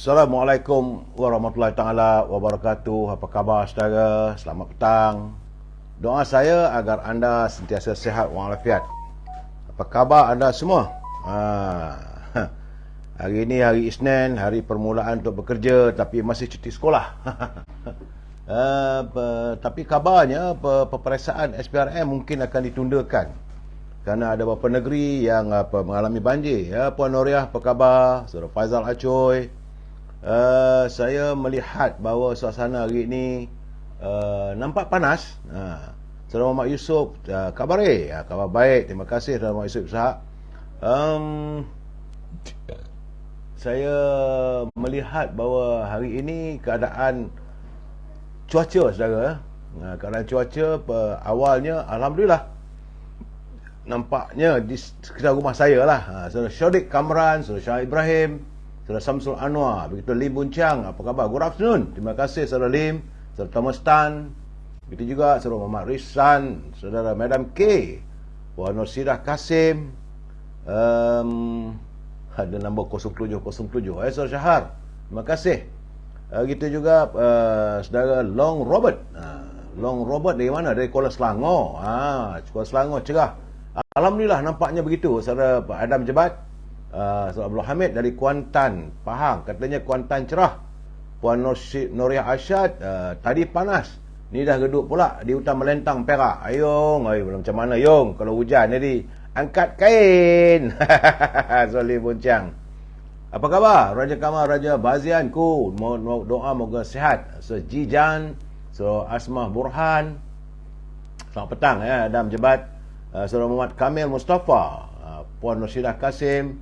Assalamualaikum warahmatullahi taala wabarakatuh. Apa khabar saudara? Selamat petang. Doa saya agar anda sentiasa sihat walafiat. Apa khabar anda semua? Hari ini hari Isnin, hari permulaan untuk bekerja tapi masih cuti sekolah. Tapi kabarnya peperiksaan SPRM mungkin akan ditundakan kerana ada beberapa negeri yang mengalami banjir. Puan Noriah, apa khabar? Saudara Faizal Acoy. Saya melihat bahawa suasana hari ini nampak panas. Saudara Muhammad Yusof, khabar khabar baik, terima kasih Saudara Muhammad Yusof Ishak. Saya melihat bahawa hari ini keadaan cuaca saudara, keadaan cuaca awalnya alhamdulillah nampaknya di sekitar rumah saya lah. Saudara Syadik Kamran, Saudara Syah Ibrahim, Saudara Samsul Anwar, begitu Lim Buncang, apa khabar? Good afternoon. Terima kasih Saudara Lim, Saudara Thomas Tan, begitu juga Saudara Muhammad Rizan, Saudara Madam K, Puan Nursirah Kasim, ada nombor 0707, Saudara Syahar, terima kasih. Begitu juga Saudara Long Robert. Long Robert dari mana? Dari Kuala Selangor. Kuala Selangor cerah. Alhamdulillah nampaknya begitu. Saudara Adam Jebat, Saudara Abdul Hamid dari Kuantan, Pahang, katanya Kuantan cerah. Puan Noriah Asyad, tadi panas, ni dah geduk pula di hutan Melentang, Perak. Ayong, belum macam mana Yong, kalau hujan jadi angkat kain. Solih Buncang, apa khabar? Raja Kamal, Raja Bazian ku, doa moga sihat. So Jijan, so Asmah Burhan, selamat petang Adam Jebat. Saudara Muhammad Kamil Mustafa, Puan Nursidah Kasim,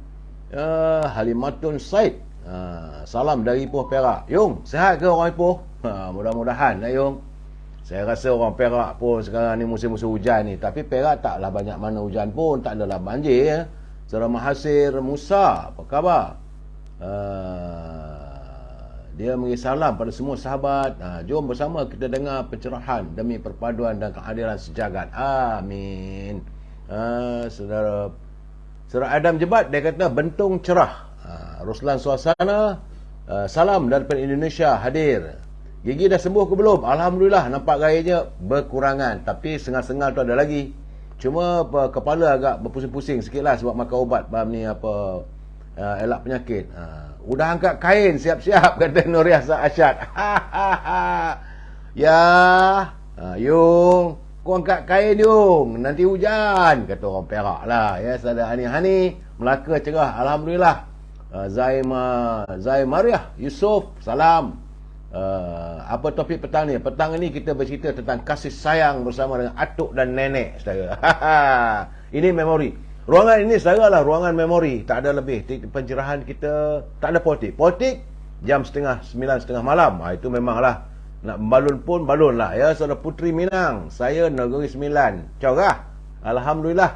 Halimatun Said, salam dari Ipoh Perak. Yung, sihat ke orang Ipoh? Mudah-mudahan Yung. Saya rasa orang Perak pun sekarang ni musim-musim hujan ni, tapi Perak taklah banyak mana hujan pun, tak adalah banjir. Saudara Mahasir Musa, apa khabar? Dia mengirim salam pada semua sahabat. Jom bersama kita dengar pencerahan demi perpaduan dan keadilan sejagat. Amin. Saudara Adam Jebat, dia kata bentung cerah. Ruslan Suasana, salam daripada Indonesia hadir. Gigi dah sembuh ke belum? Alhamdulillah, nampak gayanya berkurangan, tapi sengal-sengal tu ada lagi. Cuma kepala agak berpusing-pusing sikit lah sebab makan ubat elak penyakit. Udah angkat kain, siap-siap, kata Noriah Asyad. Yung, kau angkat kain Yung, nanti hujan, kata orang Perak lah. Saudara Hani Melaka cerah, alhamdulillah. Zaimariah Yusof, salam. Apa topik petang ni? Petang ni kita bercerita tentang kasih sayang bersama dengan atuk dan nenek, saudara. Ini memori. Ruangan ini saudara lah ruangan memori, tak ada lebih. Pencerahan kita tak ada politik. Politik jam 8:30, 9:30 malam. Itu memanglah nak balun pun balun lah Saudara Putri Minang, saya Negeri Sembilan, cerah, alhamdulillah.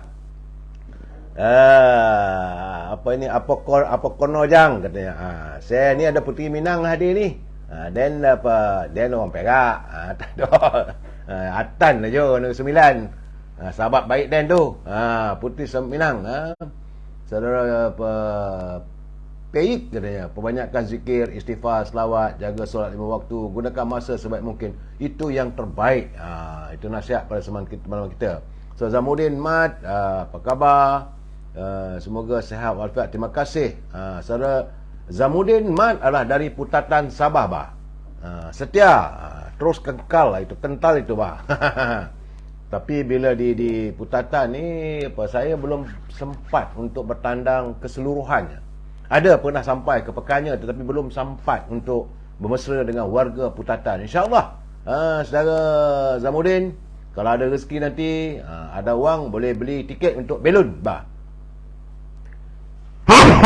Apa kono jang katanya. Saya ni ada Putri Minang hadir ni. Dan orang Perak. Tak ada. Atan aja Negeri Sembilan. Sahabat baik Dan tu, Putri Minang, saudara Peyik katanya, perbanyakkan zikir, istighfar, selawat, jaga solat 5 waktu, gunakan masa sebaik mungkin, itu yang terbaik. Itu nasihat pada semalam kita. So Zamuddin Mat, apa khabar? Semoga sihat walafiat. Terima kasih. Saudara Zamuddin Mat adalah dari Putatan Sabah bah. Setia, terus kekal lah, itu kental itu bah. Tapi bila di Putatan ni, saya belum sempat untuk bertandang keseluruhannya. Ada pernah sampai ke Pekannya, tetapi belum sempat untuk bermesra dengan warga Putatan. InsyaAllah, saudara Zamuddin, kalau ada rezeki nanti, ada wang, boleh beli tiket untuk belun bah.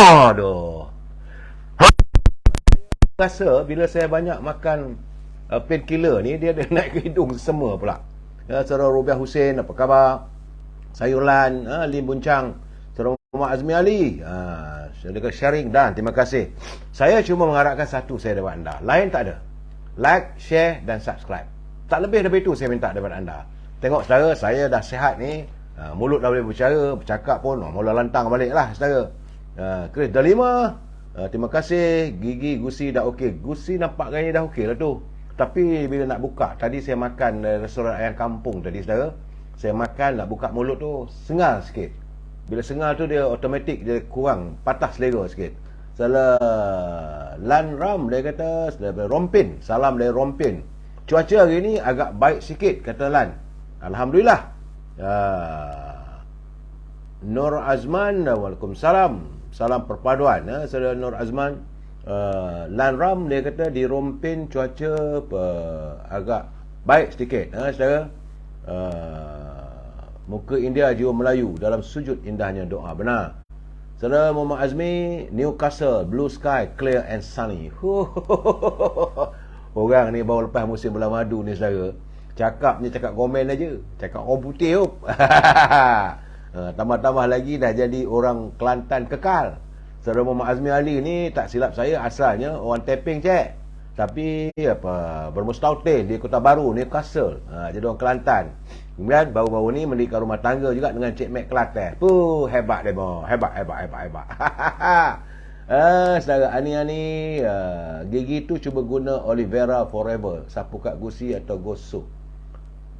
Aduh. Rasa bila saya banyak makan painkiller ni, dia ada naik ke hidung semua pula. Saudara Rubiah Hussein, apa khabar? Sayurlan, Lim Buncang, Saudara Muhammad Azmi Ali, saudara sharing dan terima kasih. Saya cuma mengharapkan satu saya daripada anda, lain tak ada. Like, share dan subscribe. Tak lebih daripada itu saya minta daripada anda. Tengok saudara, saya dah sihat ni, mulut dah boleh bercakap pun, mula lantang balik lah saudara. Chris dah 5, Terima kasih Gigi Gusi dah okey. Gusi nampak gaya dah okey lah tu. Tapi bila nak buka, tadi saya makan restoran ayam kampung tadi saudara. Saya makan nak buka mulut tu sengal sikit. Bila sengal tu dia automatik dia kurang patah selera sikit. Salah Lan Ram dia kata Rompin. Salam dari Rompin. Cuaca hari ni agak baik sikit kata Lan. Alhamdulillah. Nur Azman, Waalaikumsalam. Salam perpaduan saudara Nur Azman. Lan Ram dia kata di Rompin cuaca agak baik sedikit saudara. Muka India jiwa Melayu dalam sujud indahnya doa. Benar. Saudara Muhammad Azmi, Newcastle, blue sky, clear and sunny. Orang ni baru lepas musim bulan madu ni saudara. Cakap ni cakap komen aja. Cakap orang putih hop. Tambah-tambah lagi dah jadi orang Kelantan kekal. Saudara Muhammad Azmi Ali ni tak silap saya asalnya orang Teping cek. Tapi bermustautin di Kota Baru, Newcastle. Jadi orang Kelantan. Kemudian baru-baru ni mendirikan rumah tangga juga dengan Cik Mek Kelantan. Hebat demo. Hebat. Saudara Ani, Gigi tu cuba guna Olivera Forever. Sapu kat gusi atau gosok.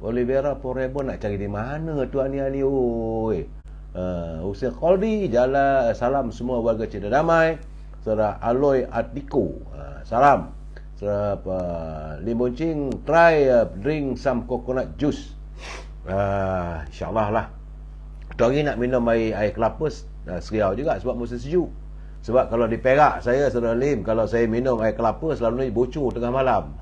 Olivera Forever nak cari di mana tu Ani? Oi. Husain Qaldi, Jala, salam semua warga Cedera Damai. Saudara Aloy Atiko, salam. Saudara Lim Boncing, try drink some coconut juice. InsyaAllah lah. Tu hari nak minum air kelapa seriau juga sebab musim sejuk. Sebab kalau di Perak saya, Saudara Lim, kalau saya minum air kelapa selalunya bocor tengah malam.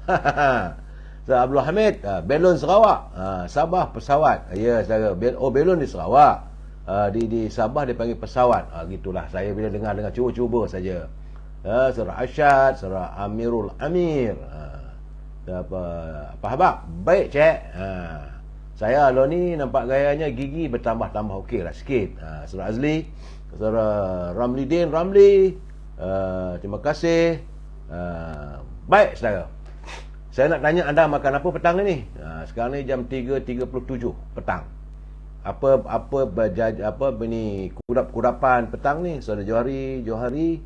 Saudara Abdul Hamid, Belon Sarawak, Sabah pesawat. Ya saudara, Belon di Sarawak. Di Sabah dia panggil pesawat. Gitulah saya bila dengar cuba-cuba saja. Saudara Asyad, Saudara Amirul Amir. Apa khabar? Baik cik. Saya lo ni nampak gayanya Gigi bertambah-tambah okey lah sikit. Saudara Azli, Saudara Ramli, terima kasih. Baik saudara. Saya nak tanya anda makan apa petang ni? Sekarang ni jam 3.37 petang. Apa ni kudapan petang ni? Saudara Johari,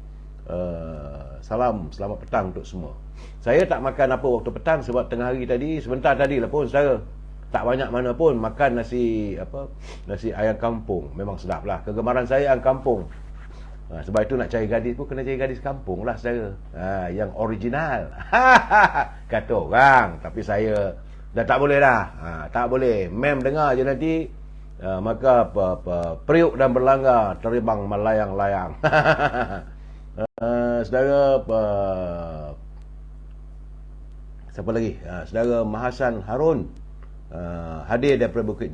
selamat petang untuk semua. Saya tak makan apa waktu petang sebab tengah hari tadi, sebentar tadi lah pun saudara, tak banyak mana pun makan nasi ayam kampung. Memang sedap lah. Kegemaran saya ayam kampung. Sebab itu nak cari gadis pun kena cari gadis kampung lah saudara. Yang original. Kata orang. Tapi saya dah tak boleh dah. Tak boleh. Mem dengar je nanti. Maka periuk dan berlanggar terbang melayang-layang. Saudara siapa lagi? Saudara Mahasan Harun, hadir daripada Bukit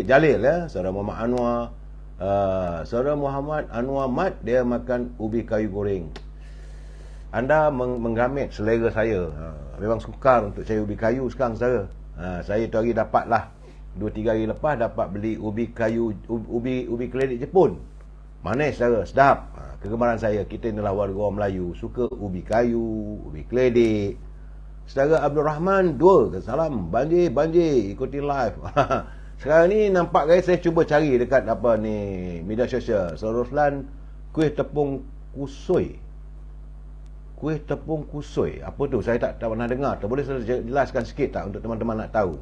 Jalil ya. Saudara Muhammad Anwar, Saudara Muhammad Anwar Mat, dia makan ubi kayu goreng. Anda menggamit selera saya. Memang sukar untuk saya ubi kayu sekarang saudara. Saya tu hari dapatlah 2-3 hari lepas dapat beli ubi kayu, ubi keledek Jepun. Manis saudara, sedap. Kegemaran saya. Kita inilah warga orang Melayu, suka ubi kayu, ubi keledek. Saudara Abdul Rahman 2, salam. Banjir ikuti live. Sekarang ni nampak guys, saya cuba cari dekat media sosial. Saudara Roslan, kuih tepung kusoi. Apa tu? Saya tak pernah dengar. Boleh saya jelaskan sikit tak untuk teman-teman nak tahu?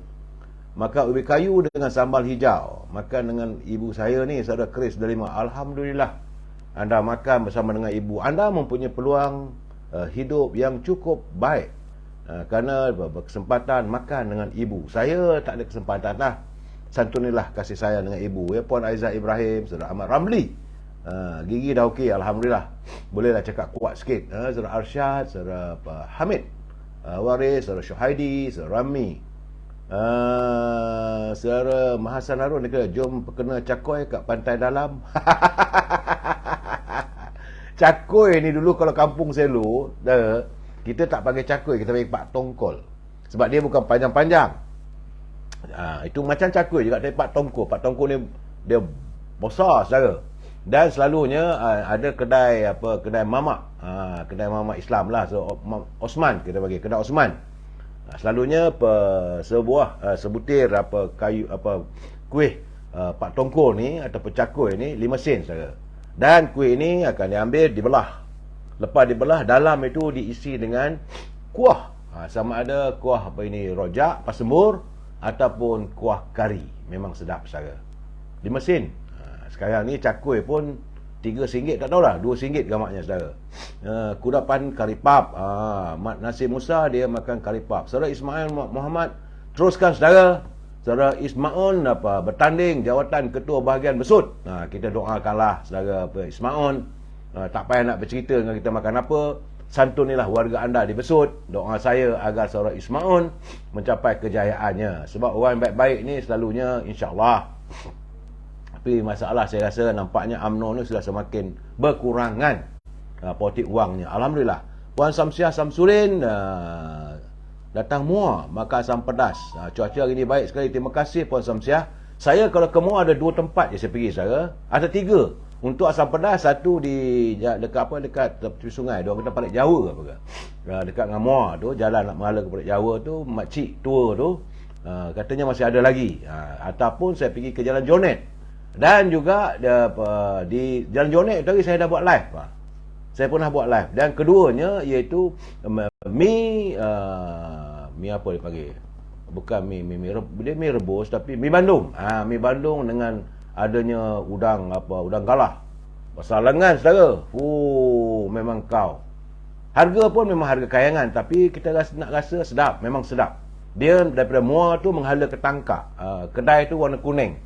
Maka ubi kayu dengan sambal hijau. Makan dengan ibu saya ni, Saudara Chris Delima. Alhamdulillah. Anda makan bersama dengan ibu. Anda mempunyai peluang hidup yang cukup baik. Kerana berkesempatan makan dengan ibu. Saya tak ada kesempatan lah. Santunilah kasih sayang dengan ibu. Ya, Puan Aizat Ibrahim, Saudara Ahmad Ramli. Gigi dah okey, Alhamdulillah. Bolehlah cakap kuat sikit. Saudara Arsyad, Saudara Hamid Waris, Saudara Syuhaidi, Saudara Rami. Saudara Mahasan Harun, dia kata, jom kena cakoi kat pantai dalam. Cakoi ni dulu kalau kampung selo, kita tak panggil cakoi, kita panggil pak tongkol. Sebab dia bukan panjang-panjang. Itu macam cakoi juga, tapi pak tongkol. Pak tongkol ni dia besar saudara. Dan selalunya ada kedai mamak. Kedai mamak Islam lah. So, Osman kita bagi, kedai Osman. Selalunya sebutir kuih pak tongkol ni atau cakoi ni 5 sen saudara. Dan kuih ni akan diambil, dibelah. Lepas dibelah, dalam itu diisi dengan kuah. Sama ada kuah rojak, pasembur ataupun kuah kari. Memang sedap saudara. Di mesin. Sekarang ni cakui pun RM3 tak tahulah, RM2 gamaknya saudara. Kudapan kari pap. Mat Nasir Musa dia makan kari pap. Saudara Ismail Muhammad teruskan saudara. Saudara Ismail bertanding jawatan ketua bahagian besut. Kita doakanlah saudara Ismail. Tak payah nak bercerita dengan kita makan apa. Santunilah warga anda di Besut. Doa saya agar saudara Ismail mencapai kejayaannya. Sebab orang baik-baik ni selalunya insya-Allah. Tapi masalah saya rasa nampaknya UMNO ni sudah semakin berkurangan politik wangnya. Alhamdulillah. Puan Samsiah Samsulin datang Muar makan asam pedas. Cuaca hari ni baik sekali. Terima kasih Puan Samsiah. Saya kalau ke Muar ada 2 tempat je saya pergi saudara. Ada 3. Untuk asam pedas, satu di dekat tepi sungai, dia kata Parit Jawa apa ke. Dekat dengan Muar tu, jalan nak menghala ke Parit Jawa tu, makcik tua tu katanya masih ada lagi. Ataupun saya pergi ke Jalan Jonet. Dan juga di Jalan Jonet tadi saya dah buat live. Saya pun dah buat live. Dan keduanya iaitu mi apa dia panggil? Bukan mi rebus tapi mi Bandung. Mi Bandung dengan adanya udang galah. Pasal lengan saudara. Memang kau. Harga pun memang harga kayangan, tapi kita nak rasa sedap, memang sedap. Dia daripada Muar tu menghala ke Tangkak. Kedai tu warna kuning.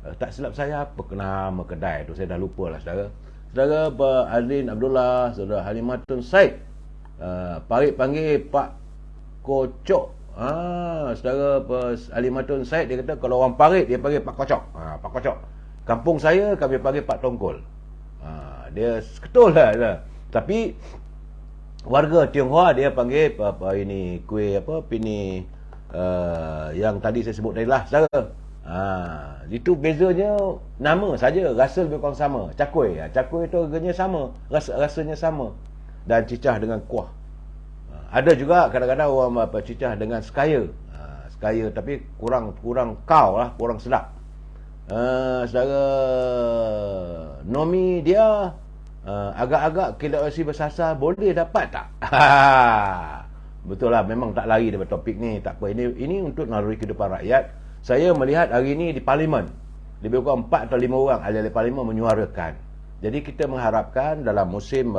Tak silap saya apa nama kedai tu, saya dah lupa lah saudara. Saudara Azlin Abdullah, saudara Halimatun Said. Parit panggil Pak Kocok. Saudara Halimatun Said dia kata kalau orang Parit dia panggil Pak Kocok. Pak Kocok. Kampung saya kami panggil Pak Tongkol. Dia betul lah. Tapi warga Tionghoa dia panggil kuih pini yang tadi saya sebut tadi lah saudara. Itu bezanya nama saja, rasa lebih kurang sama. Cakui. Cakui tu harganya sama, rasanya sama. Dan cicah dengan kuah. Ada juga kadang-kadang orang cicah dengan skaya. Skaya tapi kurang kau lah, kurang sedap. Saudara Nomi dia agak-agak KWSP bersasar, boleh dapat tak? Betul lah, memang tak lari daripada topik ni. Tak apa, ini untuk naluri kehidupan rakyat. Saya melihat hari ini di Parlimen lebih kurang 4 atau 5 orang ahli-ahli Parlimen menyuarakan. Jadi kita mengharapkan dalam musim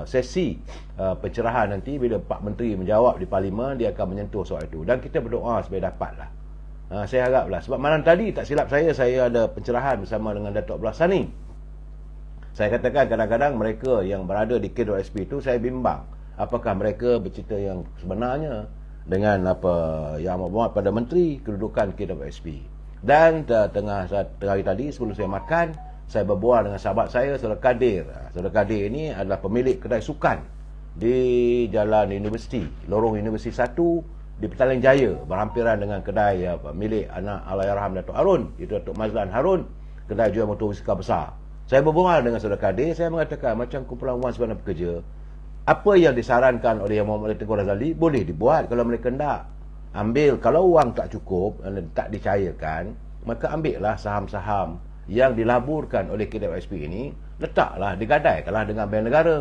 sesi pencerahan nanti, bila Pak Menteri menjawab di Parlimen, dia akan menyentuh soal itu. Dan kita berdoa supaya dapatlah. Saya haraplah. Sebab malam tadi tak silap saya ada pencerahan bersama dengan Datuk Abdullah Sani. Saya katakan kadang-kadang mereka yang berada di KWSP itu, saya bimbang apakah mereka bercerita yang sebenarnya dengan apa yang memuat pada Menteri Kedudukan KWSP. Dan tengah hari tadi sebelum saya makan, saya berbual dengan sahabat saya, Saudara Kadir. Saudara Kadir ini adalah pemilik kedai sukan di Jalan Universiti, Lorong Universiti 1 di Petaling Jaya, berhampiran dengan kedai milik anak Allahyarham Datuk Harun, itu Datuk Mazlan Harun, kedai jual motor bisikal besar. Saya berbual dengan Saudara Kadir, saya mengatakan macam kumpulan wang sebenarnya bekerja, apa yang disarankan oleh Yang Muhammad Tengku Razali boleh dibuat kalau mereka hendak. Ambil, kalau wang tak cukup, tak dicairkan, maka ambillah saham-saham yang dilaburkan oleh KWSP ini, letaklah, digadaikanlah dengan Bank Negara.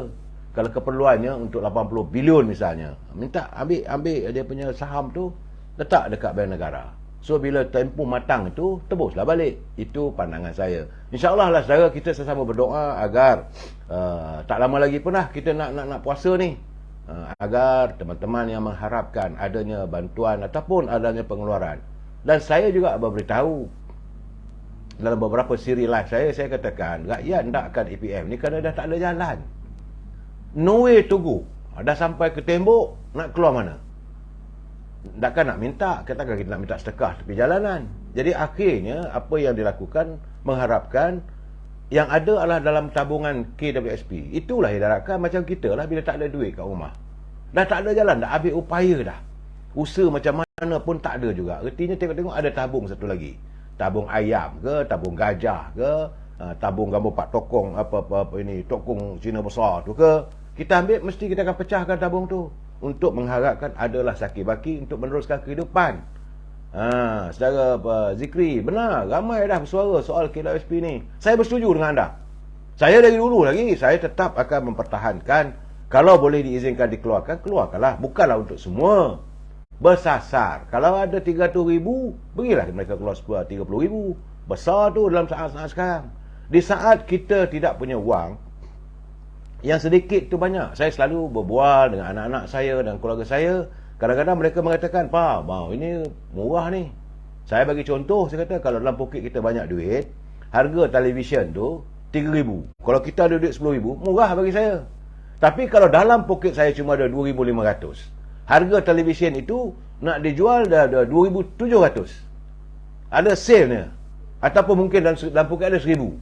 Kalau keperluannya untuk 80 bilion misalnya, minta ambil dia punya saham tu, letak dekat Bank Negara. So bila tempoh matang itu, tebuslah balik. Itu pandangan saya. InsyaAllah lah saudara, kita sesama berdoa agar tak lama lagi pun lah kita nak puasa ni, agar teman-teman yang mengharapkan adanya bantuan ataupun adanya pengeluaran. Dan saya juga beritahu dalam beberapa siri live saya katakan, rakyat hendakkan EPF ni kerana dah tak ada jalan. No way to go. Dah sampai ke tembok, nak keluar mana? Takkan nak minta, katakan kita nak minta sedekah tepi jalanan. Jadi akhirnya apa yang dilakukan, mengharapkan yang ada adalah dalam tabungan KWSP. Itulah yang diharapkan. Macam kita lah, bila tak ada duit kat rumah, dah tak ada jalan, dah habis upaya dah, usaha macam mana pun tak ada juga. Artinya tengok-tengok ada tabung satu lagi, tabung ayam ke, tabung gajah ke, tabung gambar Pak Tokong apa ini, Tokong Cina besar tu ke, kita ambil, mesti kita akan pecahkan tabung tu untuk mengharapkan adalah sakit baki untuk meneruskan kehidupan. Saudara Zikri, benar, ramai dah bersuara soal KWSP ni. Saya bersetuju dengan anda. Saya dari dulu lagi, saya tetap akan mempertahankan Kalau boleh diizinkan dikeluarkan, keluarkanlah. Bukanlah untuk semua. Bersasar. Kalau ada 300,000, berilah mereka keluar 30,000. Besar tu dalam saat-saat sekarang. Di saat kita tidak punya wang, yang sedikit tu banyak. Saya selalu berbual dengan anak-anak saya dan keluarga saya. Kadang-kadang mereka mengatakan, "Pa, ini murah ni." Saya bagi contoh, saya kata kalau dalam poket kita banyak duit, harga televisyen tu 3,000. Kalau kita ada duit 10,000, murah bagi saya. Tapi kalau dalam poket saya cuma ada 2,500, harga televisyen itu nak dijual dah 2,700. Ada sale-nya. Ataupun mungkin dalam poket ada 1,000.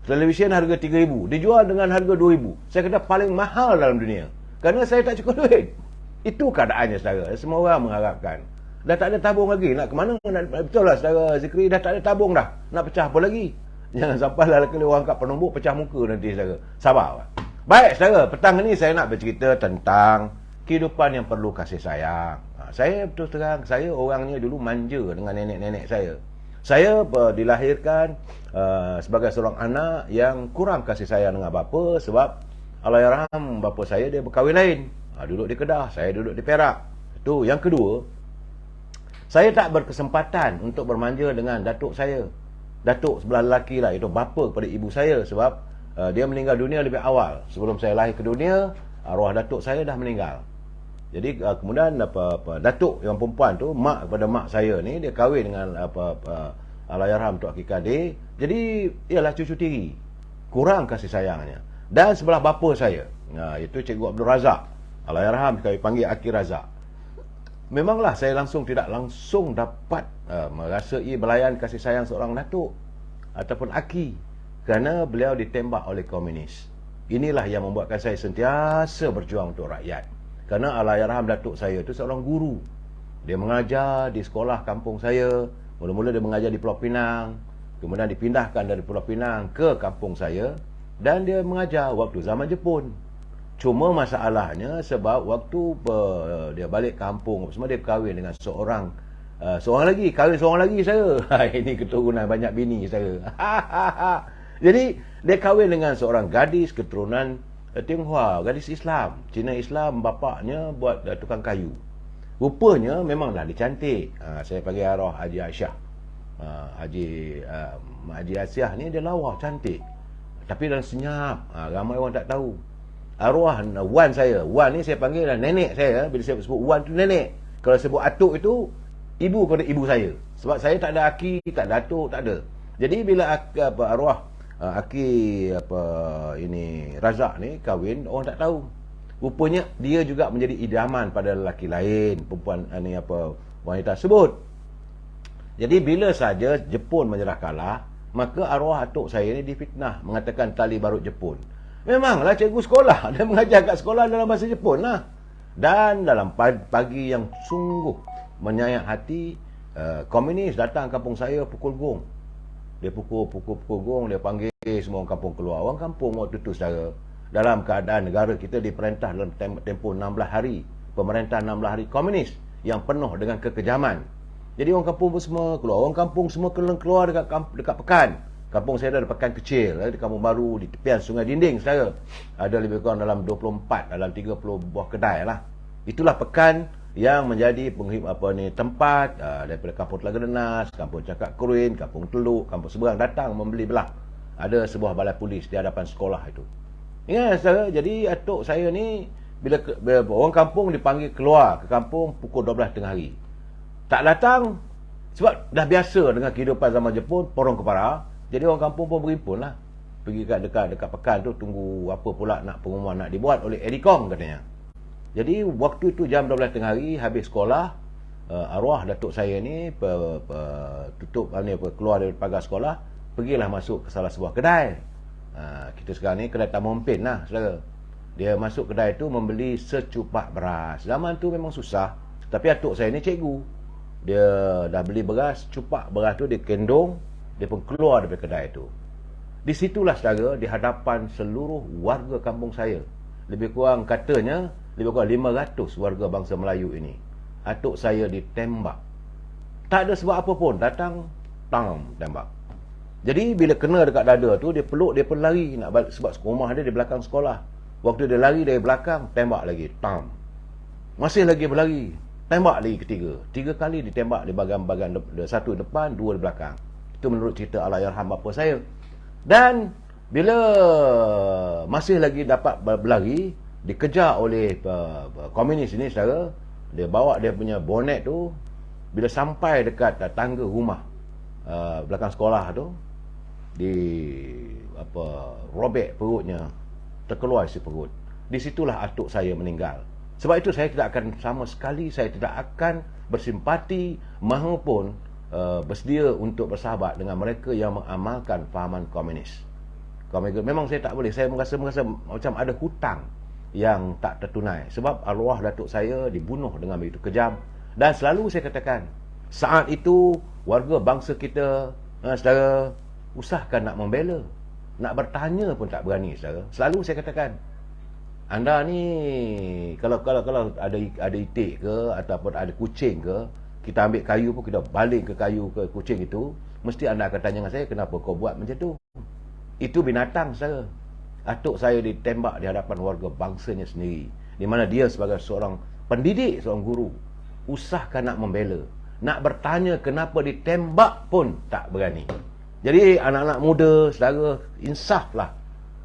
Televisyen harga 3,000, dijual dengan harga 2,000. Saya kata paling mahal dalam dunia. Kerana saya tak cukup duit. Itu keadaannya, saudara. Semua orang mengharapkan. Dah tak ada tabung lagi. Nak ke mana? Betul lah, saudara Zikri. Dah tak ada tabung dah. Nak pecah apa lagi? Jangan sampai lah kali orang angkat penombok pecah muka nanti, saudara. Sabar. Baik, saudara. Petang ni saya nak bercerita tentang kehidupan yang perlu kasih sayang. Saya betul terang, saya orangnya dulu manja dengan nenek-nenek saya. Saya dilahirkan sebagai seorang anak yang kurang kasih sayang dengan bapa sebab Allahyarham bapa saya dia berkahwin lain. Duduk di Kedah, saya duduk di Perak. Itu. Yang kedua, saya tak berkesempatan untuk bermanja dengan datuk saya. Datuk sebelah lelaki lah, itu bapa kepada ibu saya sebab dia meninggal dunia lebih awal. Sebelum saya lahir ke dunia, arwah datuk saya dah meninggal. Jadi kemudian datuk yang perempuan tu, mak kepada mak saya ni, dia kahwin dengan Allahyarham Tok Haji Kadir. Jadi ialah cucu tiri. Kurang kasih sayangnya. Dan sebelah bapa saya, itu Cikgu Abdul Razak. Allahyarham kami panggil Aki Razak. Memanglah saya tidak langsung dapat merasai belayan kasih sayang seorang datuk ataupun Aki, kerana beliau ditembak oleh komunis. Inilah yang membuatkan saya sentiasa berjuang untuk rakyat. Kerana Allahyarham datuk saya itu seorang guru. Dia mengajar di sekolah kampung saya. Mula-mula dia mengajar di Pulau Pinang. Kemudian dipindahkan dari Pulau Pinang ke kampung saya. Dan dia mengajar waktu zaman Jepun. Cuma masalahnya sebab waktu dia balik kampung, semua dia kahwin dengan seorang lagi. Kahwin seorang lagi saya. Ini keturunan banyak bini saya. Jadi dia kahwin dengan seorang gadis keturunan Tionghoa, gadis Islam, Cina Islam. Bapaknya buat tukang kayu. Rupanya memanglah dia cantik. Saya panggil arwah Haji Aisyah. Haji Aisyah ni dia lawa, cantik. Tapi dalam senyap. Ramai orang tak tahu. Arwah Wan saya. Wan ni saya panggil nenek saya. Bila saya sebut Wan tu nenek. Kalau sebut atuk itu ibu kepada ibu saya. Sebab saya tak ada aki, tak ada atuk, tak ada. Jadi bila arwah Aki Razak ni kahwin, orang tak tahu. Rupanya dia juga menjadi idaman pada lelaki lain, perempuan wanita tersebut. Jadi bila saja Jepun menyerah kalah, maka arwah atuk saya ni difitnah, mengatakan tali barut Jepun. Memanglah cikgu sekolah, dia mengajar kat sekolah dalam bahasa Jepun lah. Dan dalam pagi yang sungguh menyayat hati, komunis datang kampung saya pukul gong. Dia pukul gong, dia panggil semua orang kampung keluar. Orang kampung waktu tu, saudara, dalam keadaan negara kita diperintah dalam tempoh 16 hari. Pemerintah 16 hari komunis yang penuh dengan kekejaman. Jadi orang kampung pun semua keluar. Orang kampung semua keluar dekat pekan. Kampung saya ada pekan kecil, di Kampung Baru, di tepian Sungai Dinding, saudara. Ada lebih kurang dalam 24, dalam 30 buah kedai lah. Itulah pekan yang menjadi tempat daripada Kampung Telaga Denas, Kampung Cakak Keruin, Kampung Teluk, Kampung Seberang datang membeli belah. Ada sebuah balai polis di hadapan sekolah itu. Ingat, saudara, jadi atuk saya ni bila orang kampung dipanggil keluar ke kampung pukul 12 tengah hari. Tak datang sebab dah biasa dengan kehidupan zaman Jepun, porong kepara. Jadi orang kampung pun berimpun lah. Pergi dekat pekan tu, tunggu apa pula nak pengumuman nak dibuat oleh Edikong katanya. Jadi waktu itu jam 12 tengah hari habis sekolah, arwah datuk saya ni keluar dari pagar sekolah, pergilah masuk ke salah sebuah kedai. Kita sekarang ni kedai Tamu Empin lah, saudara. Dia masuk kedai tu membeli secupak beras. Zaman tu memang susah, tapi atuk saya ni cikgu. Dia dah beli beras, cupak beras tu dia kendung, dia pun keluar dari kedai tu. Di situlah, saudara, di hadapan seluruh warga kampung saya, lebih kurang katanya lebih kurang 500 warga bangsa Melayu ini, atuk saya ditembak. Tak ada sebab apa pun, datang tembak. Jadi bila kena dekat dada tu, dia peluk, dia pun lari nak balik sebab rumah dia di belakang sekolah. Waktu dia lari dari belakang, tembak lagi. Tam. Masih lagi berlari. Tembak lagi ketiga. 3 kali ditembak di bahagian-bahagian satu depan, 2 di belakang. Itu menurut cerita Allahyarham bapa saya. Dan bila masih lagi dapat berlari, dikejar oleh komunis ini saudara. Dia bawa dia punya bonet tu. Bila sampai dekat tangga rumah belakang sekolah tu, di robek perutnya, terkeluar isi perut. Di situlah atuk saya meninggal. Sebab itu saya tidak akan sama sekali, saya tidak akan bersimpati maupun bersedia untuk bersahabat dengan mereka yang mengamalkan fahaman komunis. Memang saya tak boleh. Saya merasa macam ada hutang yang tak tertunai. Sebab arwah datuk saya dibunuh dengan begitu kejam. Dan selalu saya katakan, saat itu warga bangsa kita, saudara, usahakan nak membela. Nak bertanya pun tak berani, saudara. Selalu saya katakan, anda ni kalau ada itik ke ataupun ada kucing ke, kita ambil kayu pun kita baling ke kayu ke kucing itu, mesti anda akan tanya dengan saya, kenapa kau buat macam tu? Itu binatang, saudara. Atuk saya ditembak di hadapan warga bangsanya sendiri, di mana dia sebagai seorang pendidik, seorang guru, usahakan nak membela. Nak bertanya kenapa ditembak pun tak berani. Jadi anak-anak muda, saudara, insaflah.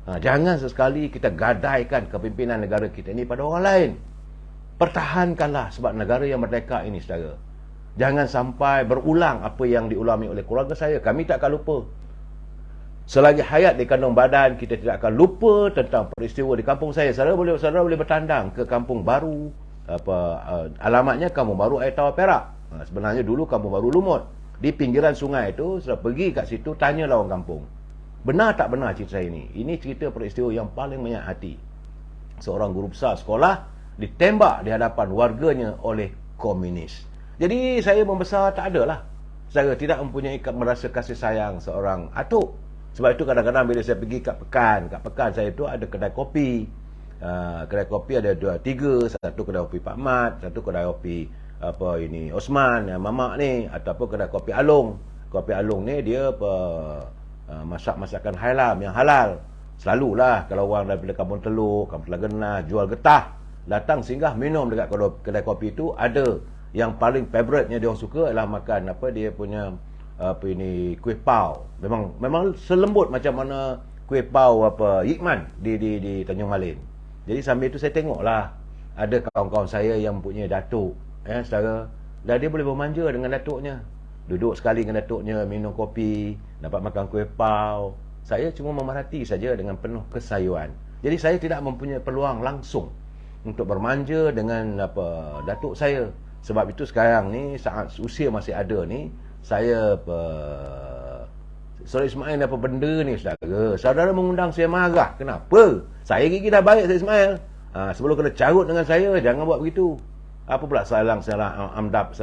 Jangan sesekali kita gadaikan kepimpinan negara kita ini pada orang lain. Pertahankanlah sebab negara yang merdeka ini, saudara. Jangan sampai berulang apa yang diulami oleh keluarga saya. Kami tak akan lupa. Selagi hayat di kandung badan, kita tidak akan lupa tentang peristiwa di kampung saya. Saudara boleh bertandang ke kampung baru, alamatnya Kampung Baru Air Tawar Perak. Sebenarnya dulu Kampung Baru Lumut. Di pinggiran sungai itu, sudah pergi kat situ, tanyalah orang kampung. Benar tak benar cerita saya ini? Ini cerita peristiwa yang paling menyayat hati. Seorang guru besar sekolah ditembak di hadapan warganya oleh komunis. Jadi saya membesar tak adalah. Saya tidak mempunyai merasa kasih sayang seorang atuk. Sebab itu kadang-kadang bila saya pergi kat pekan saya itu ada kedai kopi. Kedai kopi ada 2-3, satu kedai kopi Pak Mat, satu kedai kopi Osman, Mamak ni, ataupun kedai kopi Alung. Kopi Alung ni dia masak-masakan yang halal. Selalulah kalau orang daripada Kampung Teluk, Kampung Telagenah jual getah, datang singgah minum dekat kedai kopi itu. Ada yang paling favourite-nya dia orang suka adalah makan dia punya kuih pau. Memang selembut macam mana kuih pau Yikman di Tanjung Malin. Jadi sambil itu saya tengoklah ada kawan-kawan saya yang mempunyai datuk, saudara, dan dia boleh bermanja dengan datuknya. Duduk sekali dengan datuknya, minum kopi, dapat makan kuih pau. Saya cuma memerhati saja dengan penuh kesayuan. Jadi saya tidak mempunyai peluang langsung untuk bermanja dengan datuk saya. Sebab itu sekarang ni, saat usia masih ada ni, saya Saudara Ismail apa benda ni, saudara? Saudara mengundang saya marah. Kenapa? Saya gigi dah baik, Saudara Ismail. Sebelum kena carut dengan saya, jangan buat begitu. Apa pula sembang amdap?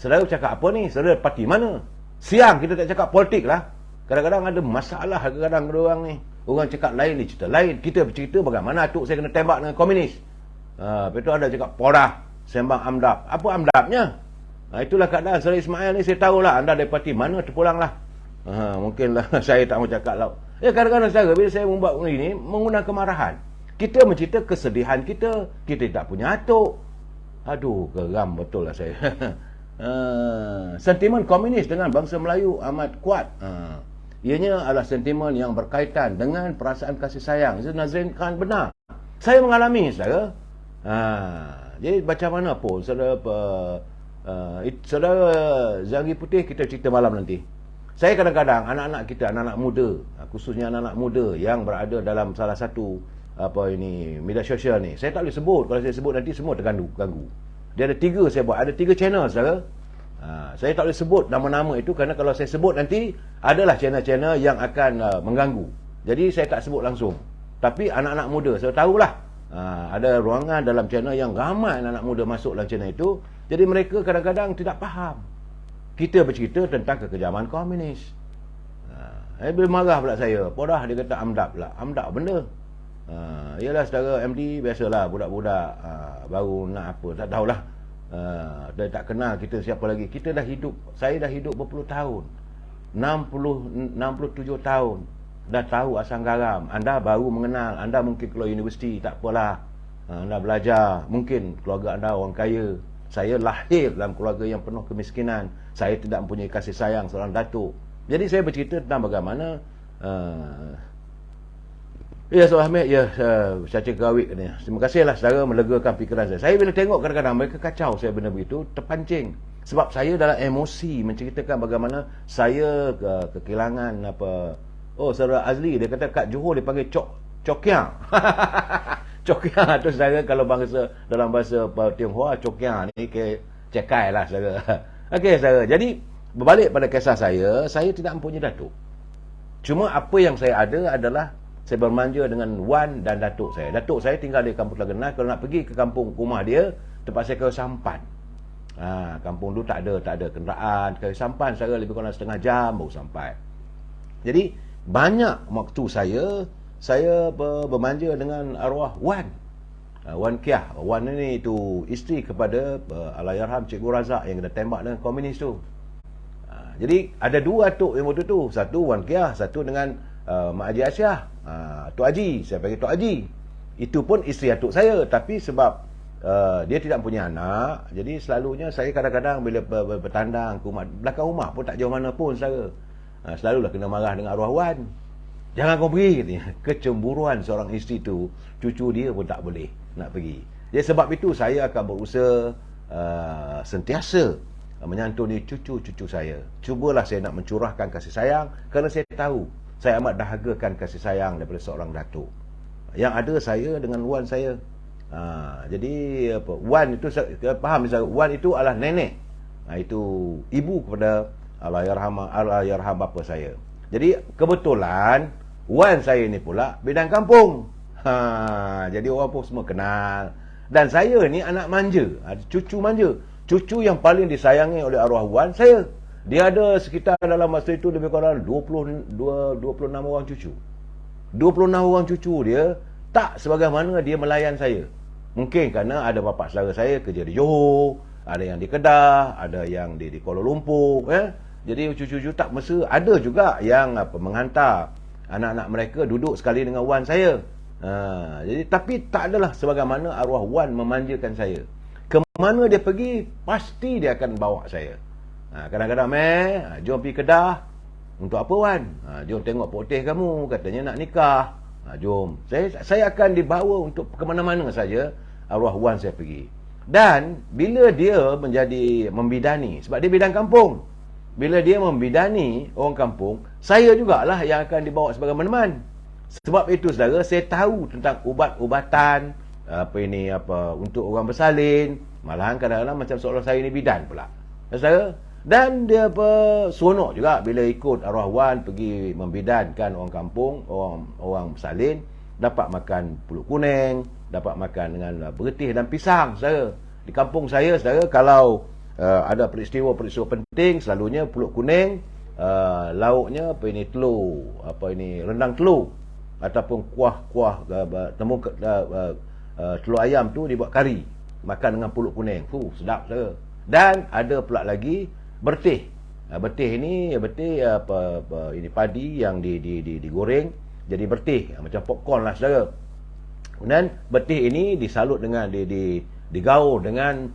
Saudara cakap apa ni? Saudara parti mana? Siang kita tak cakap politik lah. Kadang-kadang ada masalah kadang-kadang ada orang ni. Orang cakap lain, dia cerita lain. Kita bercerita bagaimana atuk saya kena tembak dengan komunis. Lepas tu ada cakap podah, sembang amdap. Apa amdapnya? Itulah keadaan Saudara Ismail ni. Saya tahulah anda dari parti mana, terpulanglah. Mungkinlah saya tak mau cakap lah. Kadang-kadang saudara, bila saya membuat ini, mengundang kemarahan. Kita mencerita kesedihan kita. Kita tak punya atuk. Aduh, geram betul lah saya. Sentimen komunis dengan bangsa Melayu amat kuat. Ianya adalah sentimen yang berkaitan dengan perasaan kasih sayang. Itu Nazrin Khan benar. Saya mengalami, saudara. Jadi macam mana pun, saudara Zangi Putih kita cerita malam nanti. Saya kadang-kadang anak-anak kita, anak-anak muda, khususnya anak-anak muda yang berada dalam salah satu media sosial ni. Saya tak boleh sebut. Kalau saya sebut nanti semua terganggu. Dia ada 3 saya buat. Ada 3 channel, saudara. Saya tak boleh sebut nama-nama itu kerana kalau saya sebut nanti adalah channel-channel yang akan mengganggu. Jadi saya tak sebut langsung. Tapi anak-anak muda, saya tahulah. Ada ruangan dalam channel yang ramai anak-anak muda masuk dalam channel itu. Jadi mereka kadang-kadang tidak faham. Kita bercerita tentang kekejaman komunis. Bila marah pula saya. Podah dia kata amdap pula. Amdap benda. Yalah saudara MD, biasalah budak-budak baru nak apa, tak tahulah. Dia tak kenal kita siapa lagi. Kita dah hidup, saya dah hidup berpuluh tahun. 67 tahun. dah tahu asam garam, anda baru mengenal, anda mungkin keluar universiti, tak apalah, anda belajar, mungkin keluarga anda orang kaya. Saya lahir dalam keluarga yang penuh kemiskinan, saya tidak mempunyai kasih sayang seorang datuk. Jadi saya bercerita tentang bagaimana ya, Saudara Ahmed, ya, Caca Gawik ni. Terima kasihlah saudara melegakan fikiran saya. Saya bila tengok kadang-kadang mereka kacau saya benda begitu, terpancing. Sebab saya dalam emosi menceritakan bagaimana saya kehilangan apa. Oh, saudara Azli, dia kata kat Johor dia panggil cokiang. Cokiang tu saudara, kalau bangsa dalam bahasa Tionghoa, cokiang ni ke cekai lah saudara. Okey saudara, jadi berbalik pada kisah saya tidak mempunyai datuk. Cuma apa yang saya ada adalah saya bermanja dengan Wan dan datuk saya. Datuk saya tinggal di Kampung Telagenas. Kalau nak pergi ke kampung rumah dia, terpaksa kayu sampan. Kampung tu tak ada kenderaan. Kayu sampan saya lebih kurang setengah jam baru sampai. Jadi banyak waktu saya bermanja dengan arwah Wan. Wan Kiah. Wan ni tu isteri kepada Allahyarham Cikgu Razak yang kena tembak dengan komunis tu. Jadi ada dua datuk yang waktu tu. Satu Wan Kiah, satu dengan Mak Haji Asyah, Tok Haji, saya panggil Tok Haji. Itu pun isteri atuk saya, tapi sebab dia tidak punya anak, jadi selalunya saya kadang-kadang bila bertandang ke belakang rumah pun tak jauh mana pun saudara, selalulah kena marah dengan arwah Wan. Jangan kau pergi, katanya. Kecemburuan seorang isteri tu, cucu dia pun tak boleh nak pergi. Jadi sebab itu saya akan berusaha sentiasa menyantuni cucu-cucu saya. Cubalah saya nak mencurahkan kasih sayang, kerana saya tahu saya amat dahagakan kasih sayang daripada seorang datuk. Yang ada saya dengan Wan saya. Jadi apa, Wan itu faham misalnya, Wan itu adalah nenek. Itu ibu kepada Allahyarham bapa saya. Jadi kebetulan Wan saya ni pula bidang kampung. Jadi orang pun semua kenal. Dan saya ni anak manja, cucu manja. Cucu yang paling disayangi oleh arwah Wan saya. Dia ada sekitar dalam masa itu lebih kurang 26 orang cucu. 26 orang cucu dia, tak sebagaimana dia melayan saya. Mungkin kerana ada bapa saudara saya kerja di Johor, ada yang di Kedah, ada yang di Kuala Lumpur. Jadi cucu-cucu tak mesti, ada juga yang menghantar anak-anak mereka duduk sekali dengan Wan saya. Jadi tapi tak adalah sebagaimana arwah Wan memanjakan saya. Kemana dia pergi, pasti dia akan bawa saya. Kadang-kadang jom pergi Kedah. Untuk apa Wan? Jom tengok putih kamu, katanya nak nikah. Jom. Saya akan dibawa untuk ke mana-mana saja arwah Wan saya pergi. Dan bila dia menjadi membidani, sebab dia bidang kampung, bila dia membidani orang kampung, saya jugalah yang akan dibawa sebagai meneman. Sebab itu saudara, saya tahu tentang ubat-ubatan untuk orang bersalin. Malahan kadang-kadang macam seolah saya ni bidan pula, saudara. Dan dia seronok juga bila ikut arwah Wan pergi membidankan orang kampung, orang bersalin, dapat makan pulut kuning, dapat makan dengan beretih dan pisang, saudara. Di kampung saya, saudara, kalau ada peristiwa-peristiwa penting, selalunya pulut kuning, lauknya telur, rendang telur, ataupun kuah telur ayam tu dibuat kari, makan dengan pulut kuning. Sedap, saudara. Dan ada pula lagi bertih. Bertih ini padi yang digoreng jadi bertih, macam popcorn lah, saudara. Dan bertih ini disalut dengan digaul dengan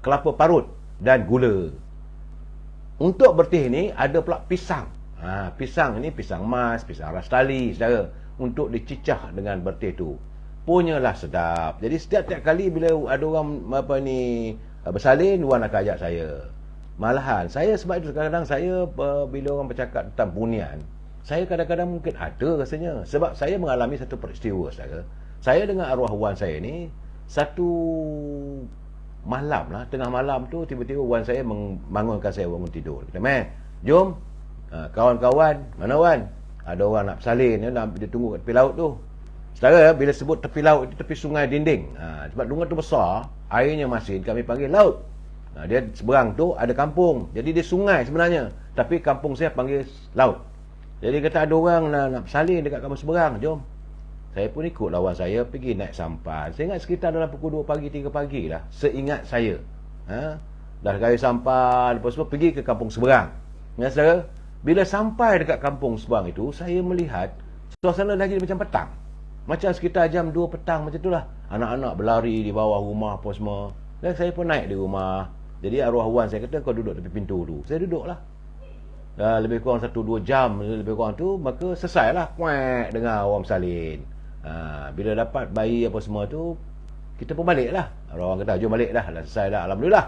kelapa parut dan gula. Untuk bertih ini ada pula pisang. Pisang ini pisang emas, pisang rastali, saudara, untuk dicicah dengan bertih tu. Punyalah sedap. Jadi setiap kali bila ada orang bersalin, Wan akan ajak saya. Malahan saya, sebab itu kadang-kadang saya bila orang bercakap tentang bunian, saya kadang-kadang mungkin ada rasanya. Sebab saya mengalami satu peristiwa, saudara. Saya dengan arwah Wan saya ni, satu malam lah, tengah malam tu tiba-tiba Wan saya membangunkan saya bangun tidur. Kata, jom, kawan-kawan, mana Wan? Ada orang nak bersalin, dia tunggu kat tepi laut tu. Saudara, bila sebut tepi laut, tepi sungai Dinding. Sebab sungai tu besar, airnya masin, kami panggil laut. Dia seberang tu ada kampung, jadi dia sungai sebenarnya, tapi kampung saya panggil laut. Jadi kata ada orang nak bersalin dekat kampung seberang, jom. Saya pun ikut lawan saya pergi naik sampan. Saya ingat sekitar dalam pukul 2 pagi, 3 pagi lah, seingat saya. Dah kayu sampan, lepas tu pergi ke kampung seberang. Ya, saudara. Bila sampai dekat kampung Subang itu, saya melihat suasana lagi macam petang. Macam sekitar jam 2 petang macam itulah. Anak-anak berlari di bawah rumah apa semua. Dan saya pun naik di rumah. Jadi arwah wan saya kata, kau duduk tepi pintu tu. Saya duduklah. Lebih kurang 1-2 jam lebih kurang tu, maka selesailah kuat dengar orang bersalin. Bila dapat bayi apa semua tu, kita pun baliklah. Orang kata, jom balik dah selesai dah, alhamdulillah.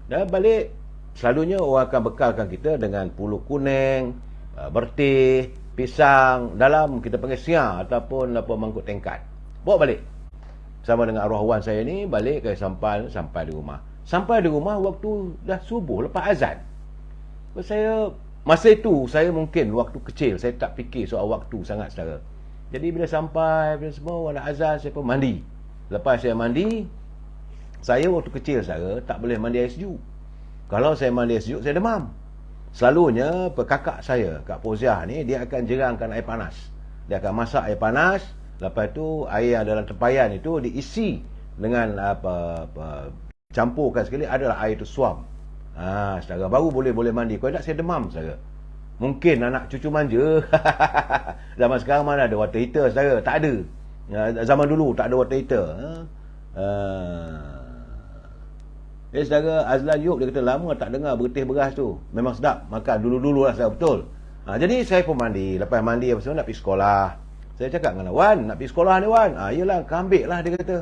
Dah balik. Selalunya orang akan bekalkan kita dengan pulut kuning, bertih, pisang dalam kita panggil siar ataupun apa mangkuk tingkat. Bawa balik. Sama dengan arwah wan saya ni, balik ke sampai di rumah. Sampai di rumah waktu dah subuh lepas azan. Saya masa itu saya mungkin waktu kecil, saya tak fikir soal waktu sangat saudara. Jadi bila sampai bila semua ada azan, saya pun mandi. Lepas saya mandi, saya waktu kecil saudara tak boleh mandi air sejuk. Kalau saya mandi air sejuk, saya demam. Selalunya kakak saya, Kak Poziah ni, dia akan jerangkan air panas. Dia akan masak air panas, lepas tu air yang dalam tempayan itu diisi dengan campurkan sekali adalah air tu suam. Saudara baru boleh mandi. Kalau tak saya demam saudara. Mungkin anak cucu manja. Zaman sekarang mana ada water heater saudara? Tak ada. Zaman dulu tak ada water heater. Saudara Azlan Yub dia kata lama tak dengar bertih beras tu. Memang sedap makan dulu-dulu lah saudara, betul. Jadi saya pun mandi. Lepas mandi apa semua nak pergi sekolah. Saya cakap dengan Wan, nak pergi sekolah ni Wan. Yelah, ambil lah dia kata.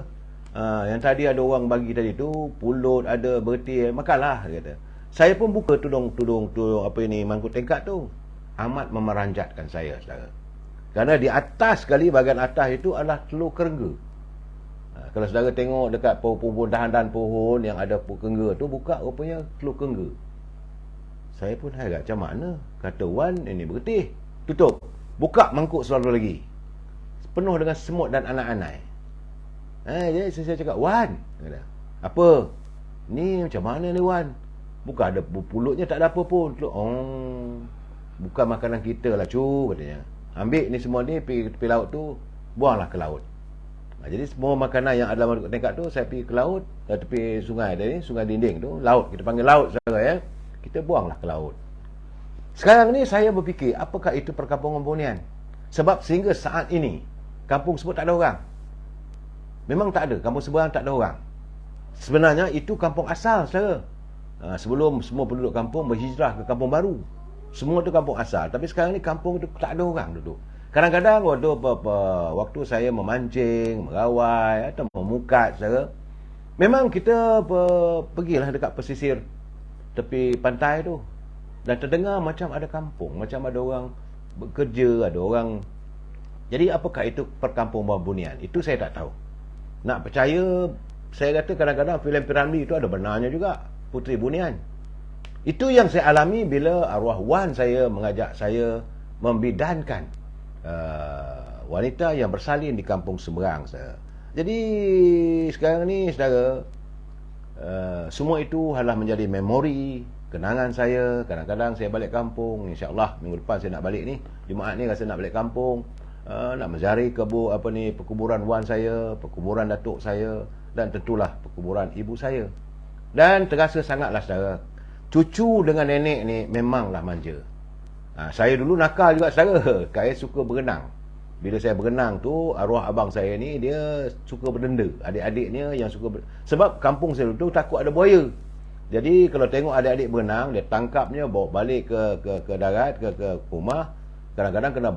Yang tadi ada orang bagi tadi tu, pulut ada bertih, makanlah dia kata. Saya pun buka tudung apa ini mangkuk tingkat tu. Amat memeranjatkan saya saudara. Kerana di atas sekali, bahagian atas itu adalah telur kerengga. Kalau saudara tengok dekat pohon dahan-dahan pohon yang ada kerengga tu, buka rupanya telur kerengga. Saya pun heran macam mana. Kata Wan, ini bertih. Tutup. Buka mangkuk selalu lagi. Penuh dengan semut dan anak-anak. Jadi saya cakap, Wan, apa? Ni macam mana ni Wan? Bukan ada pulutnya, tak ada apa pun. Bukan makanan kita lah cu, katanya. Ambil ni semua ni, pergi tepi laut tu, buanglah ke laut. Jadi semua makanan yang ada dalam tingkat tu, saya pergi ke laut, tepi sungai tadi, sungai dinding tu, laut, kita panggil laut saudara ya. Kita buanglah ke laut. Sekarang ni saya berfikir, apakah itu perkampungan Bonian? Sebab sehingga saat ini, kampung sebut tak ada orang. Memang tak ada, kampung seberang tak ada orang. Sebenarnya itu kampung asal saudara. Sebelum semua penduduk kampung berhijrah ke kampung baru, semua tu kampung asal. Tapi sekarang ni kampung itu tak ada orang duduk. Kadang-kadang waktu saya memancing, merawai atau memukat saudara, memang kita pergilah dekat pesisir tepi pantai tu, dan terdengar macam ada kampung, macam ada orang bekerja, ada orang. Jadi apakah itu perkampungan Bonian? Itu saya tak tahu. Nak percaya, saya kata kadang-kadang filem Piramli itu ada benarnya juga. Puteri Bonian. Itu yang saya alami bila arwah wan saya mengajak saya membidankan wanita yang bersalin di kampung seberang saya. Jadi sekarang ni saudara, semua itu adalah menjadi memori, kenangan saya. Kadang-kadang saya balik kampung, insya-Allah minggu depan saya nak balik ni. Jumaat ni rasa nak balik kampung, nak menziarahi perkuburan wan saya, perkuburan datuk saya, dan tentulah perkuburan ibu saya. Dan terasa sangatlah saudara, cucu dengan nenek ni memanglah manja. Saya dulu nakal juga saudara. Saya suka berenang. Bila saya berenang tu, arwah abang saya ni dia suka berdenda. Adik-adiknya yang suka sebab kampung saya dulu takut ada buaya. Jadi kalau tengok adik-adik berenang, dia tangkapnya bawa balik ke darat, ke rumah. Kadang-kadang kena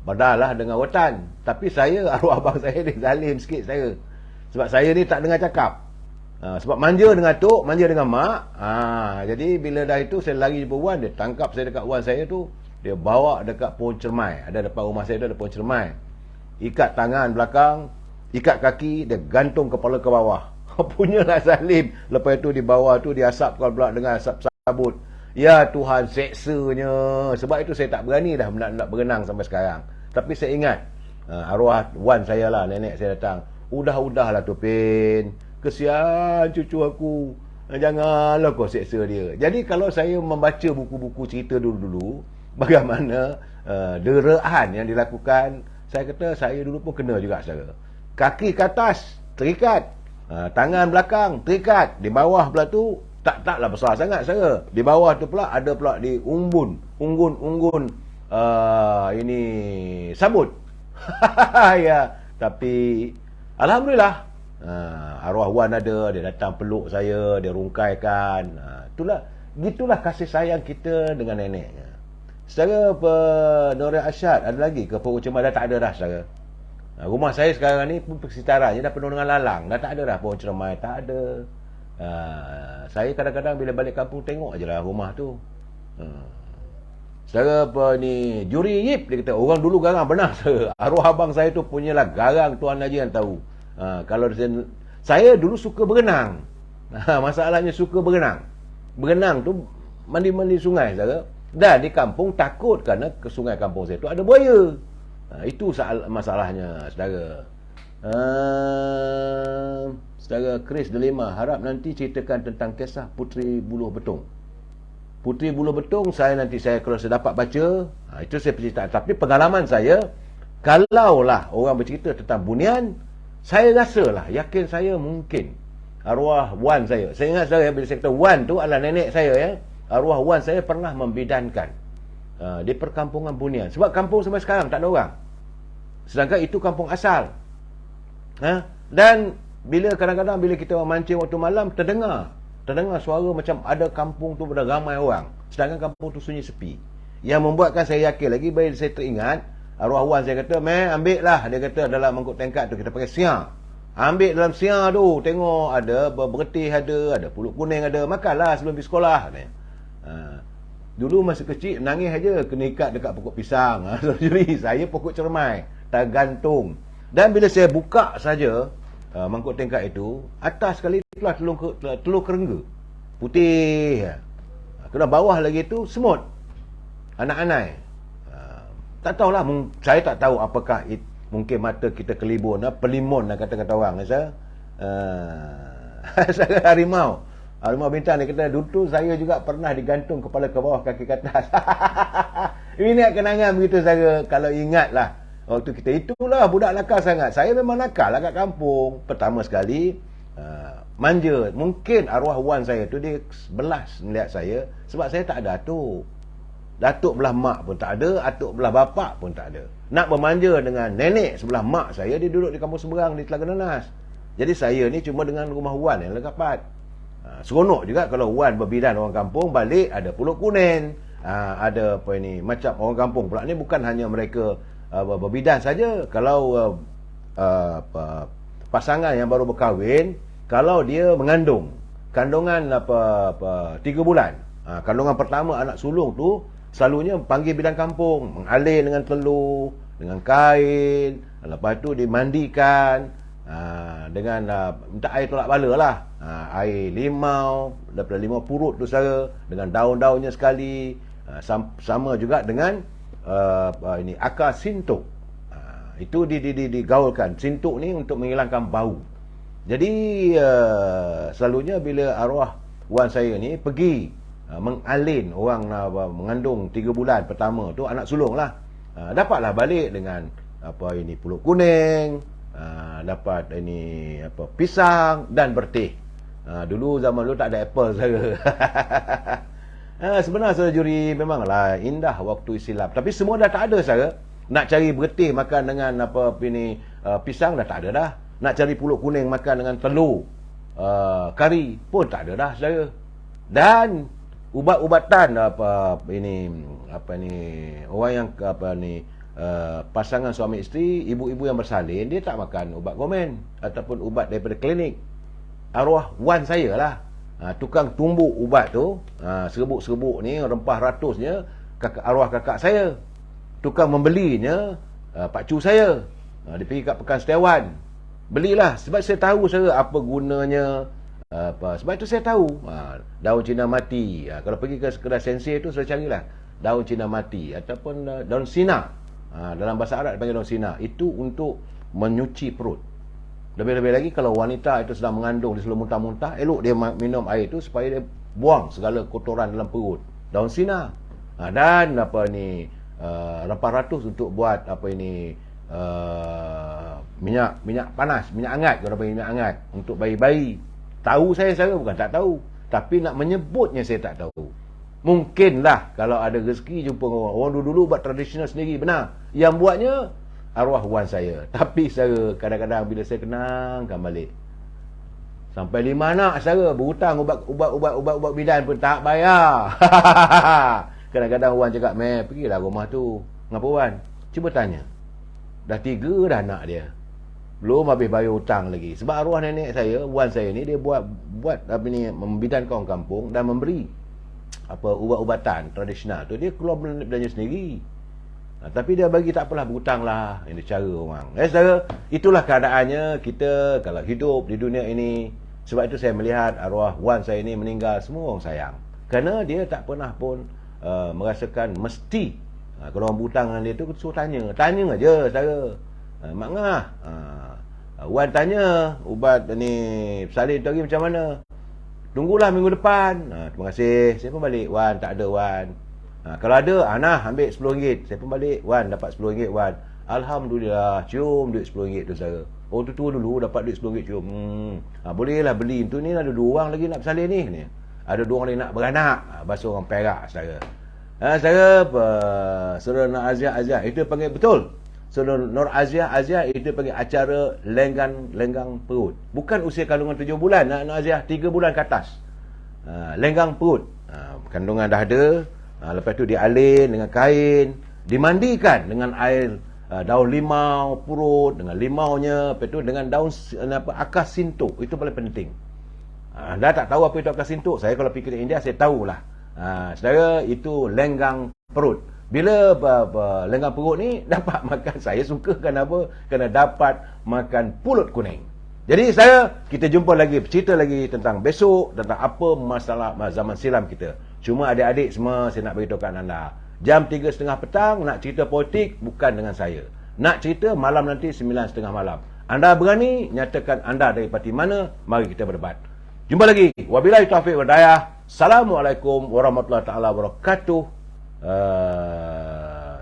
badalah dengan rotan. Tapi saya, arwah abang saya dia zalim sikit saya. Sebab saya ni tak dengar cakap. Sebab manja dengan tok, manja dengan mak. Jadi bila dah itu saya lari jumpa wan, dia tangkap saya dekat wan saya tu, dia bawa dekat pohon cermai. Ada depan rumah saya tu ada pohon cermai. Ikat tangan belakang, ikat kaki, dia gantung kepala ke bawah. Punyalah zalim. Lepas itu di bawah tu diasapkan pula dengan asap sabut. Ya Tuhan, seksanya. Sebab itu saya tak berani dah nak berenang sampai sekarang. Tapi saya ingat arwah wan saya lah, nenek saya datang. Udahlah tu Pin, kesian cucu aku, janganlah kau seksa dia. Jadi kalau saya membaca buku-buku cerita dulu-dulu, bagaimana deraan yang dilakukan, saya kata saya dulu pun kena juga saudara. Kaki ke atas terikat, tangan belakang terikat, di bawah pula tu taklah besar sangat saudara. Di bawah tu pula ada pula di unggun ini sabut. Ya, tapi alhamdulillah arwah Wan ada, dia datang peluk saya, dia rungkaikan. Gitulah kasih sayang kita dengan neneknya. Saudara Nurul Asyad ada lagi ke Pokok Cermai? Dah tak ada dah saudara. Rumah saya sekarang ni pun persekitarannya dah penuh dengan lalang. Dah tak ada dah Pohon Cermai, tak ada. Saya kadang-kadang bila balik kampung tengok je lah rumah tu. Saudara ni Juri Yip, dia kata orang dulu garang, benar saudara. Arwah abang saya tu punyalah garang, tuan aja yang tahu. Kalau saya dulu suka berenang. Masalahnya suka berenang. Berenang tu mandi-mandi sungai saudara. Dan di kampung takut kerana ke sungai kampung saya tu ada buaya. Itu masalahnya saudara. Saudara Chris Delima harap nanti ceritakan tentang kisah Puteri Buluh Betung. Puteri Buluh Betung saya kalau saya dapat baca, itu saya cerita. Tapi pengalaman saya, kalaulah orang bercerita tentang bunian, saya rasalah, yakin saya mungkin arwah Wan saya. Saya ingat saya bila saya kata Wan tu adalah nenek saya ya. Arwah Wan saya pernah membidankan di perkampungan bunian. Sebab kampung sampai sekarang tak ada orang. Sedangkan itu kampung asal. Dan kadang-kadang bila kita mancing waktu malam, terdengar suara macam ada kampung tu pada ramai orang. Sedangkan kampung tu sunyi sepi. Yang membuatkan saya yakin lagi, bila saya teringat, arwah Wan saya kata, ambil lah. Dia kata dalam mangkuk tengkat tu kita pakai siar. Ambil dalam siar tu, tengok ada bergetih ada pulut kuning ada. Makanlah sebelum pergi sekolah. Dulu masa kecil nangis aja kena ikat dekat pokok pisang. Jadi saya pokok cermai tergantung. Dan bila saya buka saja mangkuk tingkat itu, atas sekali itulah telur kerengga putih. Kena bawah lagi tu semut anak-anak. Tak tahulah, saya tak tahu apakah mungkin mata kita kelibun, pelimun kata-kata orang. Saya Harimau bintang dia kata, dulu saya juga pernah digantung kepala ke bawah, kaki ke atas. Ini kenangan begitu saya kalau ingatlah waktu kita. Itulah budak nakal sangat. Saya memang nakal lah kat kampung. Pertama sekali manja. Mungkin arwah Wan saya tu dia belas melihat saya sebab saya tak ada atuk. Datuk belah mak pun tak ada, atuk belah bapak pun tak ada. Nak bermanja dengan nenek sebelah mak saya, dia duduk di kampung seberang di Telaga Nanas. Jadi saya ni cuma dengan rumah Wan yang lekapat. Seronok juga kalau Wan berbidan orang kampung, balik ada pulut kuning, ada macam orang kampung pula ni bukan hanya mereka berbidan saja. Kalau pasangan yang baru berkahwin, kalau dia mengandung kandungan 3 bulan, kandungan pertama anak sulung tu selalunya panggil bidan kampung, mengalir dengan telur, dengan kain, lepas tu dimandikan dengan minta air tolak bala lah, air limau, daripada limau purut tu saudara, dengan daun-daunnya sekali, sama juga dengan akar sintuk. Itu digaulkan. Sintuk ni untuk menghilangkan bau. Jadi selalunya bila arwah Wan saya ni pergi mengalin orang mengandung 3 bulan pertama tu, anak sulung lah, dapatlah balik dengan pulut kuning, dapat pisang dan berteh. Dulu zaman dulu tak ada apple saya. Sebenarnya saudara Juri, memanglah indah waktu silap, tapi semua dah tak ada saya. Nak cari berteh makan dengan pisang dah tak ada dah. Nak cari pulut kuning makan dengan telur kari pun tak ada dah saya. Dan ubat-ubatan orang yang pasangan suami isteri, ibu-ibu yang bersalin, dia tak makan ubat gomen ataupun ubat daripada klinik. Arwah Wan saya lah tukang tumbuk ubat tu, serbuk-serbuk ni rempah ratusnya arwah kakak saya. Tukang membelinya pakcu saya. Dia pergi kat Pekan Setiawan, belilah sebab saya tahu saya apa gunanya. Sebab itu saya tahu daun cina mati. Kalau pergi ke kedai sensei tu, saya carilah daun cina mati ataupun daun sina. Dalam bahasa Arab dipanggil daun sina. Itu untuk menyuci perut. Lebih-lebih lagi kalau wanita itu sedang mengandung, dia selalu muntah-muntah, elok dia minum air itu supaya dia buang segala kotoran dalam perut. Daun sina. Dan rempah ratus untuk buat minyak panas, minyak hangat. Kalau bagi minyak hangat untuk bayi-bayi. Tahu saya bukan tak tahu. Tapi nak menyebutnya saya tak tahu. Mungkinlah kalau ada rezeki jumpa orang. Orang dulu-dulu buat tradisional sendiri, benar. Yang buatnya arwah wan saya. Tapi saya kadang-kadang bila saya kenangkan balik, sampai 5 anak saya berhutang ubat bidan pun tak bayar. Kadang-kadang wan cakap, "Meh, pergilah rumah tu." "Ngapa wan?" "Cuba tanya. Dah 3 dah anak dia. Belum habis bayar hutang lagi." Sebab arwah nenek saya, wan saya ni, dia buat apa ni, membidankan orang kampung dan memberi apa ubat-ubatan tradisional tu, dia keluar belanja sendiri. Tapi dia bagi, tak apalah, berhutang lah. Ini cara orang. Saudara, itulah keadaannya kita kalau hidup di dunia ini. Sebab itu saya melihat arwah wan saya ni meninggal, semua orang sayang. Kerana dia tak pernah pun merasakan mesti kalau orang berhutang dengan dia tu, suruh tanya aja saudara. Mak Ngah, wan tanya ubat ni salin tu hari macam mana? Tunggulah minggu depan. Terima kasih. Saya pun balik. "Wan, tak ada wan." Kalau ada, Ana ambil RM10. Saya pun balik. "Wan, dapat RM10 wan." "Alhamdulillah." Cium duit RM10 tu saudara. "Oh, tu dulu dapat duit RM10 cium." Bolehlah beli. Tu ni ada 2 orang lagi nak bersalin ni. Ada 2 orang lagi nak beranak. Bahasa orang Perak saudara. Saudara, saudara Nur Aziah, itu panggil betul. Saudara Nur Aziah itu panggil acara lenggang perut. Bukan usia kandungan 7 bulan. Nur Aziah 3 bulan ke atas. Lenggang perut. Kandungan dah ada. Lepas tu dialin dengan kain, dimandikan dengan air daun limau perut, dengan limaunya, lepas tu dengan daun akar sintuk. Itu paling penting. Anda tak tahu apa itu akar sintuk? Saya kalau pergi ke India, saya tahulah. Saudara, itu lenggang perut. Bila lenggang perut ni dapat makan, saya suka kenapa? Kerana dapat makan pulut kuning. Jadi kita jumpa lagi, cerita lagi tentang besok, tentang apa masalah zaman silam kita. Cuma adik-adik semua, saya nak beritahu kat anda, jam 3.30 petang nak cerita politik, bukan dengan saya. Nak cerita malam nanti 9.30 malam. Anda berani nyatakan anda dari parti mana, mari kita berdebat. Jumpa lagi. Wabillahi taufiq wal hidayah. Assalamualaikum warahmatullahi taala wabarakatuh.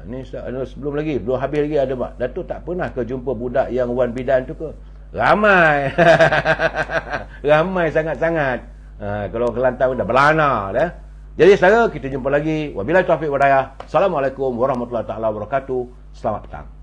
Ni belum habis lagi ada mak. Datuk tak pernah ke jumpa budak yang wan bidan tu ke? Ramai. Ramai sangat-sangat. Kalau Kelantan dah berlana dah. Jadi saudara, kita jumpa lagi. Wabillahi taufiq wal hidayah. Assalamualaikum warahmatullahi taala wabarakatuh. Selamat petang.